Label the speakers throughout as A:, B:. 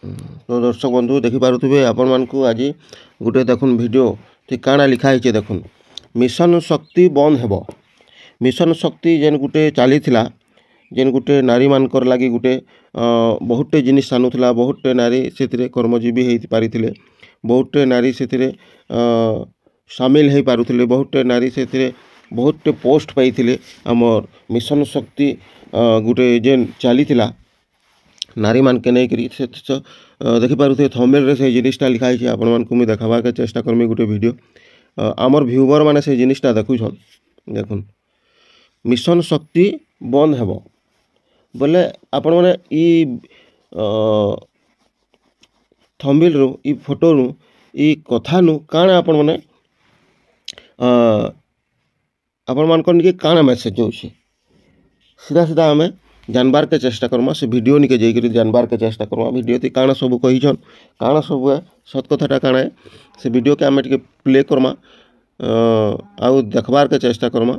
A: तो दर्शक बंधु देखिपे आपण मानक आज गोटे देखुन वीडियो काଣା लिखाई देखुन मिशन शक्ति बंद हेब मिशन शक्ति जेन गोटे चली जेन गोटे नारी मानकर लगी गोटे बहुटे जिनिस आनुला बहुटे नारी से कर्मजीवी हो पारी बहुटे नारी से सामिल हो पारुले बहुटे नारी से बहुटे पोस्ट पाई आमर मिशन शक्ति गोटे जेन चली नारी मान के नहीं करी देखिपे थंबनेल से जिनिसटा लिखाई आपण मानक देखा के चेष्टा करमी गोटे वीडियो आमर व्यूवर माने से जिनिसटा देखुछन देखुन मिशन शक्ति बंद हेब बोले आपण माने ई थंबनेल रु ई फोटो रु ई कथा नु काना आपण माने आपण मान के काना मेसेज होछि सीधा सीधा आमे जानबार के चेष्टा करमा से वीडियो निके जाइक जानबार के चेष्टा करमा वीडियो ती काना सब कहीछन काना सब सत कथाटा काना है से वीडियो के आमे टिके प्ले करमा आउ देखबार के चेष्टा करमा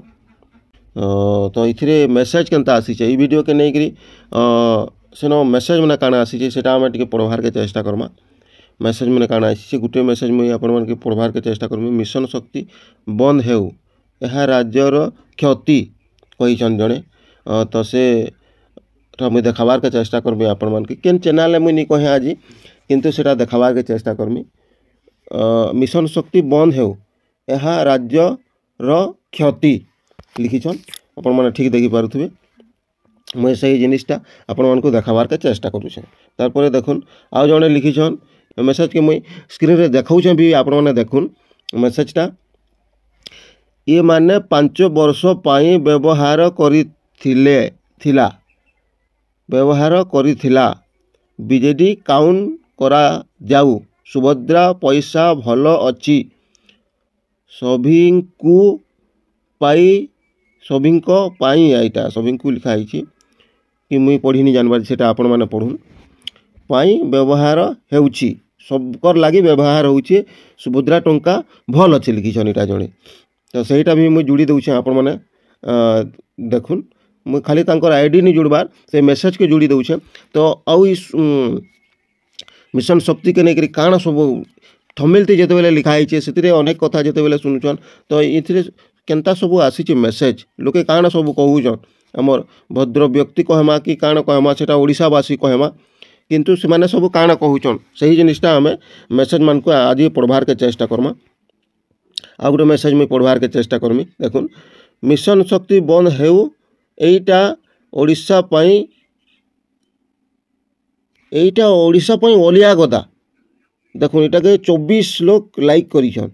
A: तो इथिरे मेसेज केनता आसी छै ई वीडियो के नै करी सेनो मेसेज मने काना आसी छै सेटा आमे टिके पढबार के चेष्टा करमा मेसेज मने काना आसी छै गुटे मेसेज मुई आपण मन के पढबार के चेष्टा करमी मिशन शक्ति बंद हेउ एहा राज्यर क्षति कहीछन जणे तो से मुझे देखाबार के चेष्टा करमी आपण मान के केन चैनल मुझे नहीं कहे आज किंतु सेटा देखाबार के चेष्टा करमी मिशन शक्ति बंद हेउ एहा राज्य रो क्षति लिखिछन आपण माने ठीक देखि पारुथबे मुझे सही जिनिसटा आपण मान को देखाबार के चेष्टा करूछे तारपरे देखुन आउ जने लिखिछन मेसेज के मुई स्क्रीन रे देखाउछे भी आपण माने देखुन मेसेजटा ये माने 5 वर्ष पाई व्यवहार करिथिले थिला व्यवहार करिथिला बीजेडी काउंट करा जाऊ सुभद्रा पैसा भल अच्छी सभिंकु पाई सभिंको पाई आईटा सभिंकु लिखाई कि मुई पढ़ी जानबार सेटा आपण माने पढ़ुन पाई व्यवहार हेउची सबकर लागी व्यवहार होउची सुभद्रा टंका भल अच्छी लिखिछन इटा जणे तो सेटा भी मुई जुड़ी दउछे आपण माने देखुन मुझे खाली तांकर आईडी नहीं जुड़बार से मेसेज के जोड़ी दउछे तो आउ मिशन शक्ति के नहीं करी काना सब थंबनेल ती जेते बेले लिखाई छे सेतिरे अनेक कथा जेते बेले सुनुछन तो इथिरे केनता सब आसी मेसेज लोके काना सब कहूछन हमर भद्र व्यक्ति कहमा कि काना कहमा सेटा ओडिशावासी कहमा किंतु से माने सब काना कहूछन सही जिनिसटा हमें मेसेज मान को आज पढ़बार के चेष्टा करमा आ गोटे मेसेज मुई पढ़बार के चेष्टा करमी देखुन मिशन शक्ति बंद हेउ एटा ओडिशा पई एटा ओडिशा पई ओलिया गदा देखुन एटा के 24 लोग लाइक करिछन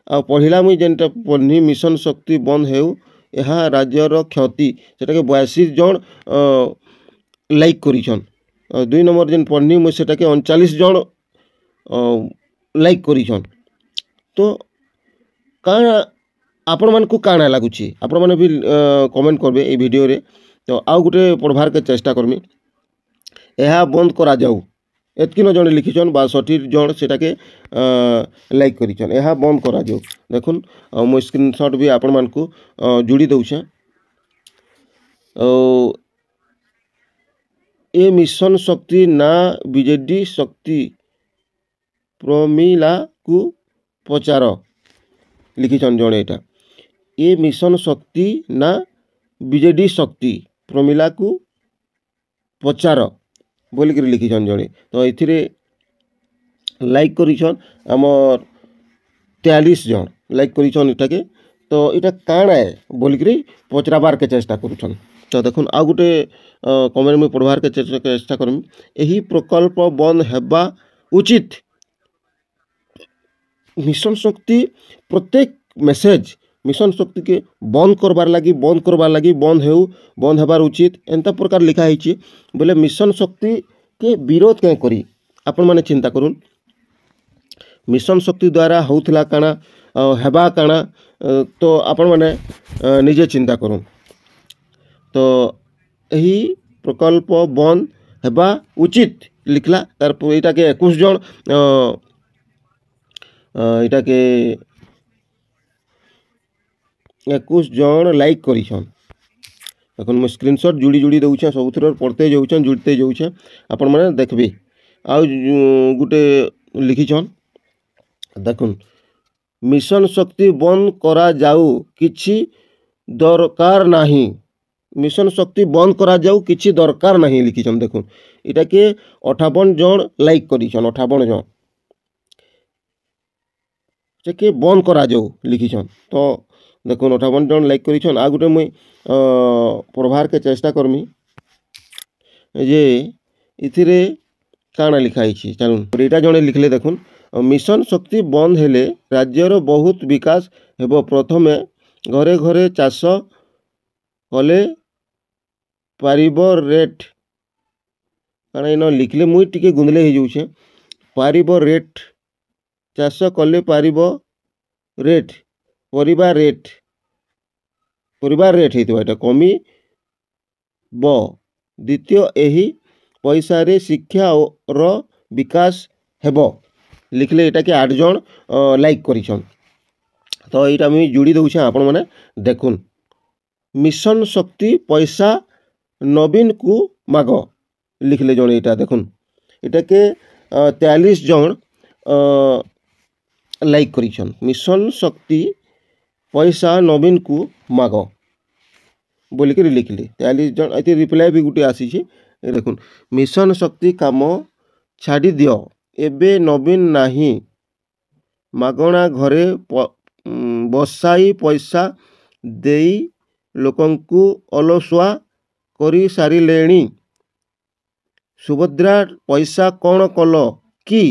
A: आ पढ़िला मुई जेनटा पढ़नी मिशन शक्ति बंद हेउ एहा राज्यर क्षति सेटा के 82 जन लाइक करिछन 2 नंबर जेन पढ़नी मुई सेटा के 39 जन लाइक करिछन तो काना आपण मान को काना लागुची आपण माने भी कमेंट करबे ए वीडियो रे तो आउ गुटे पढ़बार के चेष्टा करमी एहा बंद करा जाऊ एतकिन जने लिखिछन 62 जन सेटा के लाइक करिछन एहा बंद करा जाऊ देखुन मो स्क्रीनशॉट भी आपण मान को जुड़ी दउछे ए मिशन शक्ति ना बीजेडी शक्ति प्रमिला को पचार लिखिछन जने एटा ये मिशन शक्ति ना बीजेडी शक्ति प्रमिला को पचार बोलिक लिखिछन जने तो इथिरे लाइक करिछन हमर 43 जन लाइक करिछन इटा के तो इटा काना है बोलिक पचराबार के चेष्टा करुछन तो देखुन आ गुटे कमेंट में पढ़बार के चेष्टा करमी एही प्रकल्प बंद हेबा उचित मिशन शक्ति प्रत्येक मेसेज मिशन शक्ति के बंद करबार लगी बंद हेउ बंद हेबार उचित एंता प्रकार लिखा है बोले मिशन शक्ति के विरोध क्या करी आपण माने चिंता करूँ मिशन शक्ति द्वारा होउथला काना हेबा काना तो आपण माने निजे चिंता करूँ तो यही प्रकल्प बंद हेबा उचित लिखला तार एटा के 21 जन एटा के 21 जन लाइक करिछन देखो मुझे स्क्रीनशॉट जुड़ी जुड़ी दूचे सब पढ़ते जाऊँ जुड़ते जाऊँ आपण मैंने देखबे आउ गुटे लिखिछन देखुन मिशन शक्ति बंद करा जाऊ किछि दरकार नाही मिशन शक्ति बंद करा जाऊ किछि दरकार नाही लिखिछन देखुन इटा के 58 जन लाइक करिछन 58 जन से के बंद करा जाऊ लिखिछन तो देखुन 58 जन लाइक करिछन आ गुटे मुई पढ़वार के चेष्टा करमी जे इथिरे काना लिखाई चलून एटा जड़े लिखले देखुन मिशन शक्ति बंद हेले राज्यर बहुत विकास हेबो प्रथमे घरे घरे चाष कले पारिब रेट कारण इन लिखले मुई टिके गुंदले हो जाऊे पारिब रेट चाष कले पारिब रेट परिवार रेट होता कमी ब द्वितीय यही पैसा रे शिक्षा और विकास हेबो लिखले एटा के 8 जन लाइक करिछन तो यहाँ मुझे जोड़ी दूचे आपण मैंने देखुन मिशन शक्ति पैसा नवीन को माग लिखले जन यहाँ देखुन इटा के 43 जन लाइक करिछन मिशन शक्ति पैसा नवीन को माग बोलिक लिखले 43 जन ये रिप्लाई भी गोटे आसी देखुन मिशन शक्ति काम छाड़ी दियो एबे नवीन नाही मागणा घरे बसाई पैसा देई लोकंकु अलसुआ करी सारिलेणी सुभद्रा पैसा कौन कल कि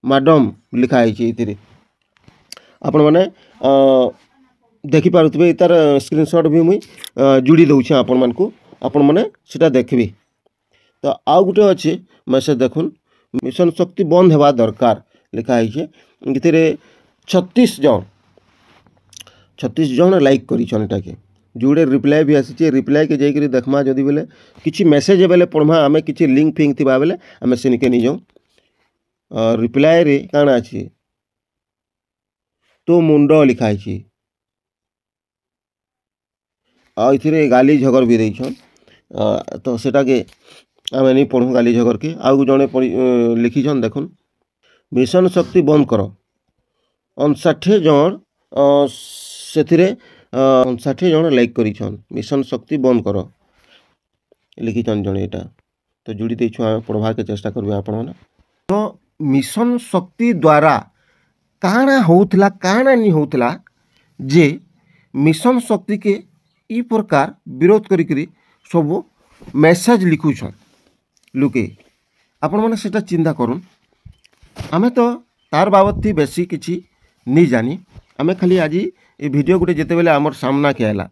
A: मैडम लिखाई आपण मैंने देखिपे तार स्क्रीनशॉट भी मुई जोड़ी दूचे आपण मानकु आपण मैंने सीटा देखबी तो आउ गुटे अच्छे मेसेज देखुन मिशन शक्ति बंद हेबा दरकार लिखाई इतने 36 जन लाइक करिछन के जोड़े रिप्लाई भी आसी रिप्लाई के जाइए देखमा जदि बेले किसी मेसेज बेले पढ़मा आम कि लिंक फिंक थी बेले आम से निके नहीं जाऊँ रिप्लाई रे काना अच्छी तो मुंड लिखाई आए गाली झगर भी देछन तो सेटा के आम नहीं पढ़ू गाली झगर के आउ जड़े लिखिछन देखुन मिशन शक्ति बंद कर 59 जन से 59 जन लाइक करिछन मिशन शक्ति बंद कर लिखिछन जड़े यहाँ तो जोड़ी देछुँ आम पढ़वार के चेष्टा करबे आपण माने तो मिशन शक्ति द्वारा काना होउथला काना नहीं होउथला जे मिशन शक्ति के ई प्रकार विरोध करी सब मेसेज लिखुछन लुके आपण माने सेटा चिंता करूँ आमे तो तार बाबद थी बेसी किसी नहीं जानी आमे खाली आज ये वीडियो गोटे जिते बेले आमर सामना के आला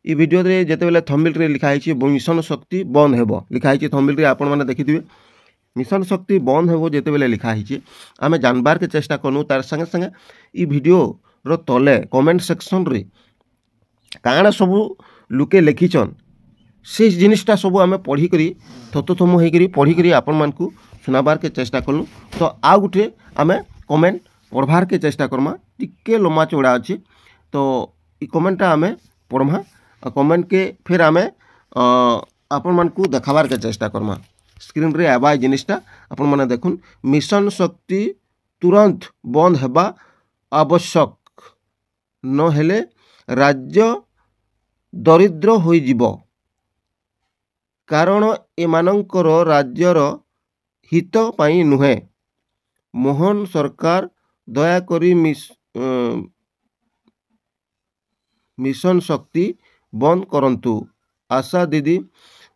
A: ये वीडियो रे जिते बेले थंबनेल रे लिखाई मिशन शक्ति बंद हेबो लिखाई थंबनेल रे आपण माने देखिथिबे मिशन शक्ति बंद हेबो जिते बेले लिखाई आमे जानबार के चेष्टा करूँ तार संगे संगे ये वीडियो रो तले कमेंट सेक्शन रे काना सब लुके लिखिछन से जिनिसटा सब आम पढ़ी थतथम होकर पढ़ी आपण मानकु सुनाबार के चेष्टा कलु तो आ गुटे आम कमेंट पढ़वार के चेष्टा करमा टिके लम्बा चौड़ा अच्छे तो ये कमेंटा आम पढ़मा कमेंट के फिर आम आपण मानकु देखाबार के चेष्टा करमा स्क्रीन रे आबा जिनिसटा आपण माने देखुन मिशन शक्ति तुरंत बंद हेबा आवश्यक न हेले राज्य दरिद्र होई जिवो कारण एमानंकर राज्यर हित पाई नुहे मोहन सरकार दयाकरी मिशन शक्ति बंद करंतु आशा दीदी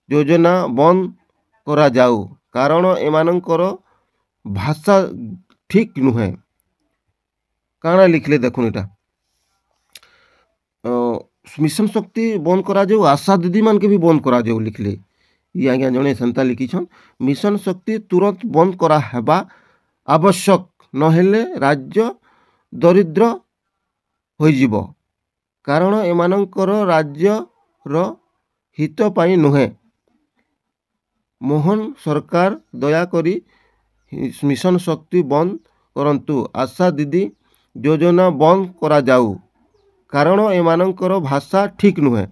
A: योजना बंद करा जाऊ कारण एमानंकर भाषा ठीक नुहे काना लिखले देखुन इटा मिशन शक्ति बंद करा जाऊ आशा दीदी मान के भी बंद करा जाऊ लिखले ये आज्ञा जड़े सेंता लिखिछन मिशन शक्ति तुरंत बंद करा हेबा आवश्यक नहेले राज्य दरिद्र होई जिवो कारण एमानंकर राज्यर हित पाई नुहे मोहन सरकार दयाकरी मिशन शक्ति बंद करंतु आशा दीदी योजना बंद करा जाऊ कारण एमानंकर भाषा ठीक नुहे